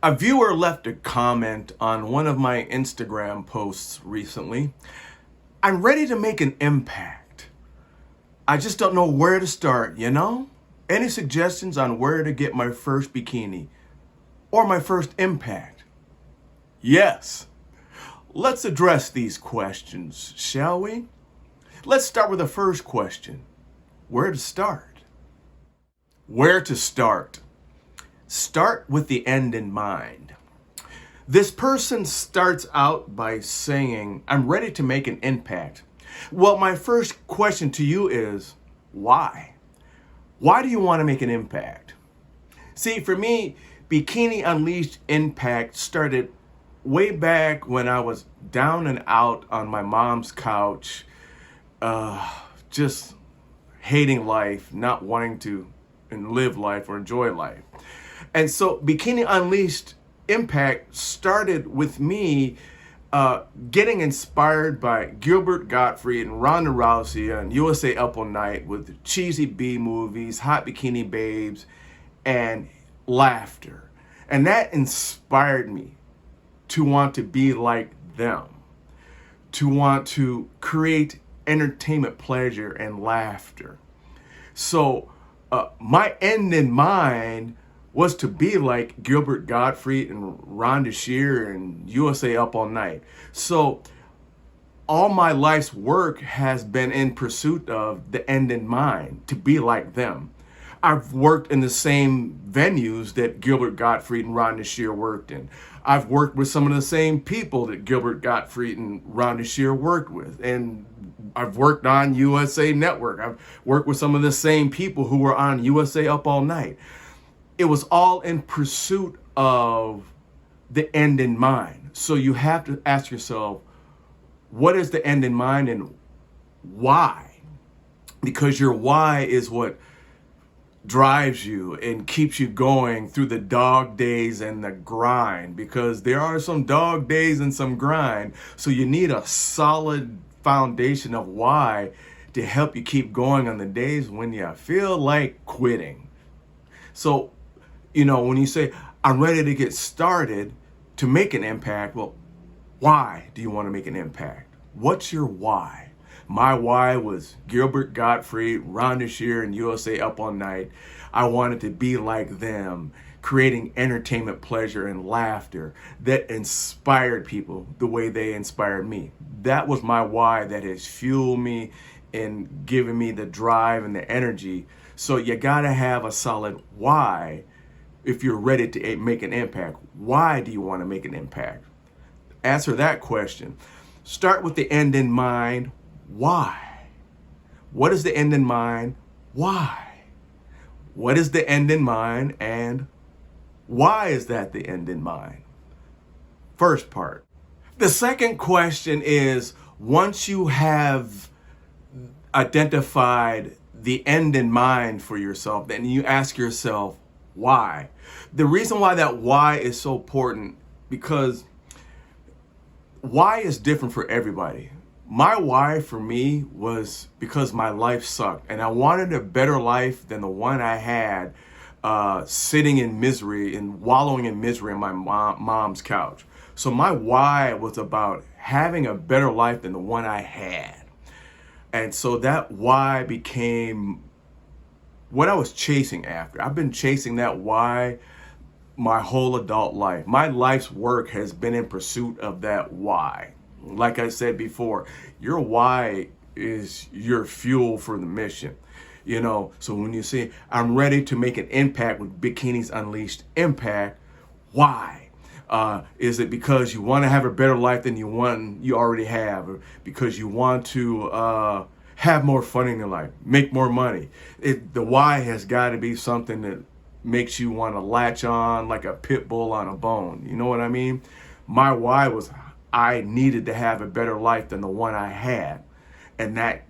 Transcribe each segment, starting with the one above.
A viewer left a comment on one of my Instagram posts recently. I'm ready to make an impact. I just don't know where to start, you know? Any suggestions on where to get my first bikini or my first impact? Yes. Let's address these questions, shall we? Let's start with the first question. Where to start? Where to start? Start with the end in mind. This person starts out by saying, I'm ready to make an impact. Well, my first question to you is, why? Why do you want to make an impact? See, for me, Bikini Unleashed Impact started way back when I was down and out on my mom's couch, just hating life, not wanting to live life or enjoy life. And so Bikini Unleashed Impact started with me getting inspired by Gilbert Gottfried and Ronda Rousey on USA Up All Night with cheesy B movies, hot bikini babes, and laughter. And that inspired me to want to be like them, to want to create entertainment, pleasure, and laughter. So my end in mind was to be like Gilbert Gottfried and Rhonda Shear and USA Up All Night. So all my life's work has been in pursuit of the end in mind, to be like them. I've worked in the same venues that Gilbert Gottfried and Rhonda Shear worked in. I've worked with some of the same people that Gilbert Gottfried and Rhonda Shear worked with. And I've worked on USA Network. I've worked with some of the same people who were on USA Up All Night. It was all in pursuit of the end in mind. So you have to ask yourself, what is the end in mind and why? Because your why is what drives you and keeps you going through the dog days and the grind, because there are some dog days and some grind. So you need a solid foundation of why to help you keep going on the days when you feel like quitting. So, you know, when you say, I'm ready to get started to make an impact, well, why do you want to make an impact? What's your why? My why was Gilbert Gottfried, Rhonda Shear, and USA Up All Night. I wanted to be like them, creating entertainment, pleasure, and laughter that inspired people the way they inspired me. That was my why that has fueled me and given me the drive and the energy. So you gotta have a solid why if you're ready to make an impact. Why do you want to make an impact? Answer that question. Start with the end in mind. Why? What is the end in mind? Why? What is the end in mind, and why is that the end in mind? First part. The second question is, once you have identified the end in mind for yourself, then you ask yourself, why? The reason why that why is so important, because why is different for everybody. My why for me was because my life sucked and I wanted a better life than the one I had, sitting in misery and wallowing in misery on my mom's couch. So my why was about having a better life than the one I had. And so that why became what I was chasing after. I've been chasing that why my whole adult life. My life's work has been in pursuit of that why. Like I said before, your why is your fuel for the mission. You know, so when you say, I'm ready to make an impact with Bikinis Unleashed Impact, why? Is it because you want to have a better life than you already have? Or because you want to have more fun in your life, make more money? The why has got to be something that makes you want to latch on like a pit bull on a bone. You know what I mean? My why was I needed to have a better life than the one I had. And that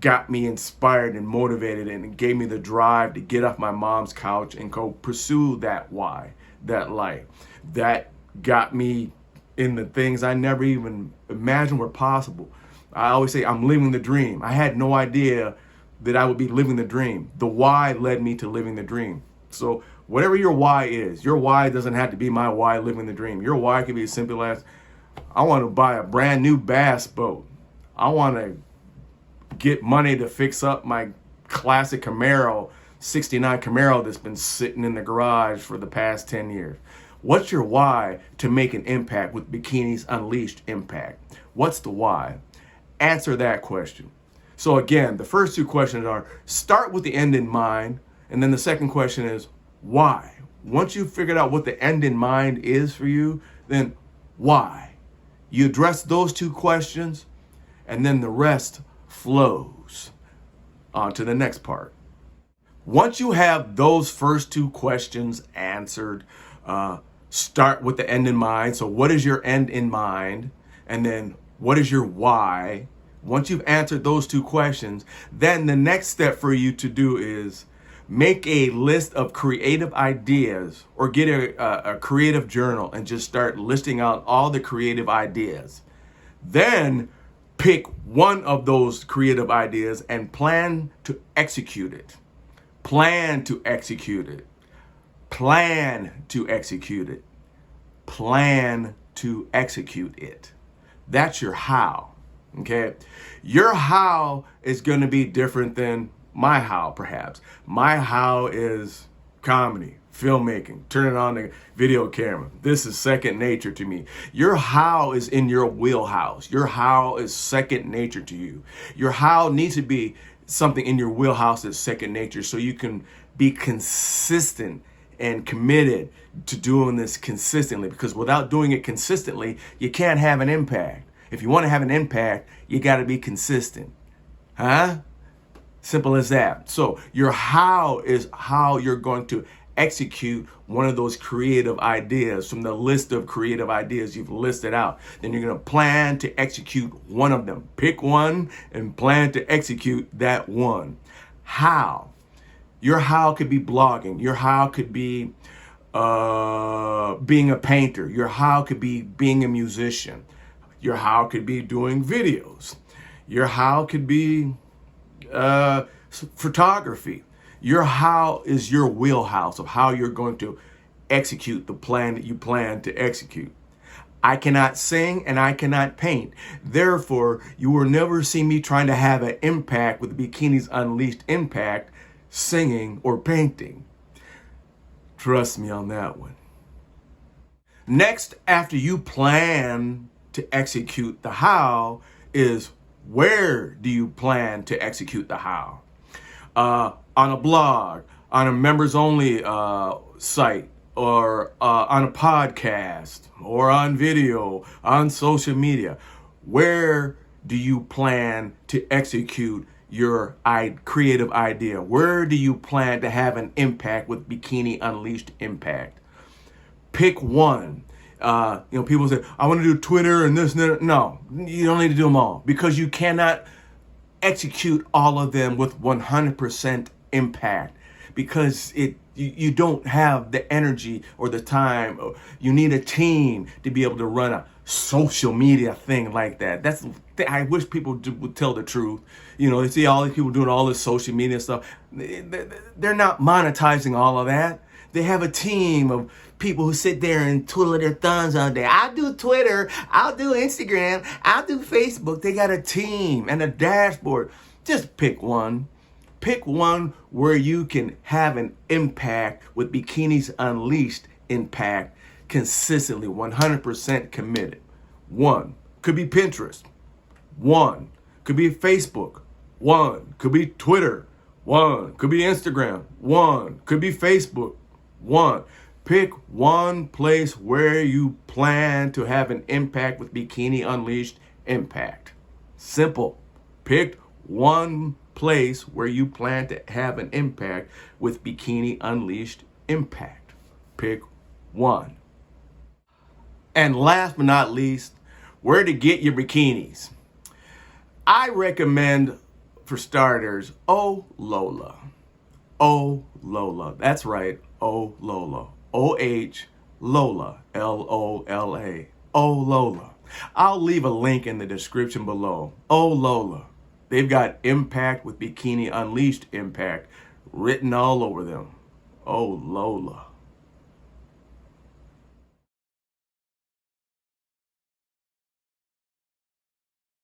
got me inspired and motivated, and it gave me the drive to get off my mom's couch and go pursue that why, that life. That got me in the things I never even imagined were possible. I always say I'm living the dream. I had no idea that I would be living the dream. The why led me to living the dream. So Whatever your why is, your why doesn't have to be my why living the dream. Your why can be as simple as, I want to buy a brand new bass boat. I want to get money to fix up my classic Camaro, 69 Camaro that's been sitting in the garage for the past 10 years. What's your why to make an impact with Bikinis Unleashed Impact? What's the why? Answer that question. So again, the first two questions are, start with the end in mind. And then the second question is, why? Once you've figured out what the end in mind is for you, then why? You address those two questions, and then the rest flows on to the next part. Once you have those first two questions answered, start with the end in mind. So what is your end in mind? And then what is your why? Once you've answered those two questions, then the next step for you to do is make a list of creative ideas, or get a creative journal and just start listing out all the creative ideas. Then pick one of those creative ideas and plan to execute it. Plan to execute it. Plan to execute it. Plan to execute it. That's your how. Okay? Your how is going to be different than my how, perhaps. My how is comedy, filmmaking, turning on the video camera. This is second nature to me. Your how is in your wheelhouse. Your how is second nature to you. Your how needs to be something in your wheelhouse that's second nature, so you can be consistent and committed to doing this consistently, because without doing it consistently, you can't have an impact. If you want to have an impact, you got to be consistent. Huh? Simple as that. So your how is how you're going to execute one of those creative ideas from the list of creative ideas you've listed out. Then you're going to plan to execute one of them. Pick one and plan to execute that one. How? Your how could be blogging. Your how could be being a painter. Your how could be being a musician. Your how could be doing videos. Your how could be photography. Your how is your wheelhouse of how you're going to execute the plan that you plan to execute. I cannot sing and I cannot paint. Therefore, you will never see me trying to have an impact with Bikinis Unleashed Impact, singing or painting. Trust me on that one. Next, after you plan to execute the how, is where do you plan to execute the how? On a blog, on a members only site, or on a podcast, or on video, on social media. Where do you plan to execute your creative idea? Where do you plan to have an impact with Bikini Unleashed Impact? Pick one. People say, I want to do Twitter and this and that. No, you don't need to do them all, because you cannot execute all of them with 100% impact, because you don't have the energy or the time. You need a team to be able to run a social media thing like that. I wish people would tell the truth. They see all these people doing all this social media stuff. They're not monetizing all of that. They have a team of people who sit there and twiddle their thumbs all day. I'll do Twitter, I'll do Instagram, I'll do Facebook. They got a team and a dashboard. Just pick one. Pick one where you can have an impact with Bikinis Unleashed Impact, consistently, 100% committed. One could be Pinterest. One could be Facebook. One could be Twitter. One could be Instagram. One could be Facebook. One. Pick one place where you plan to have an impact with Bikini Unleashed Impact. Simple. Pick one place where you plan to have an impact with Bikini Unleashed Impact. Pick one. And last but not least, where to get your bikinis. I recommend, for starters, OH LOLA. OH LOLA. That's right, OH LOLA. OH LOLA. LOLA. OH LOLA. I'll leave a link in the description below. OH LOLA. They've got impact with Bikini Unleashed Impact written all over them. Oh, Lola.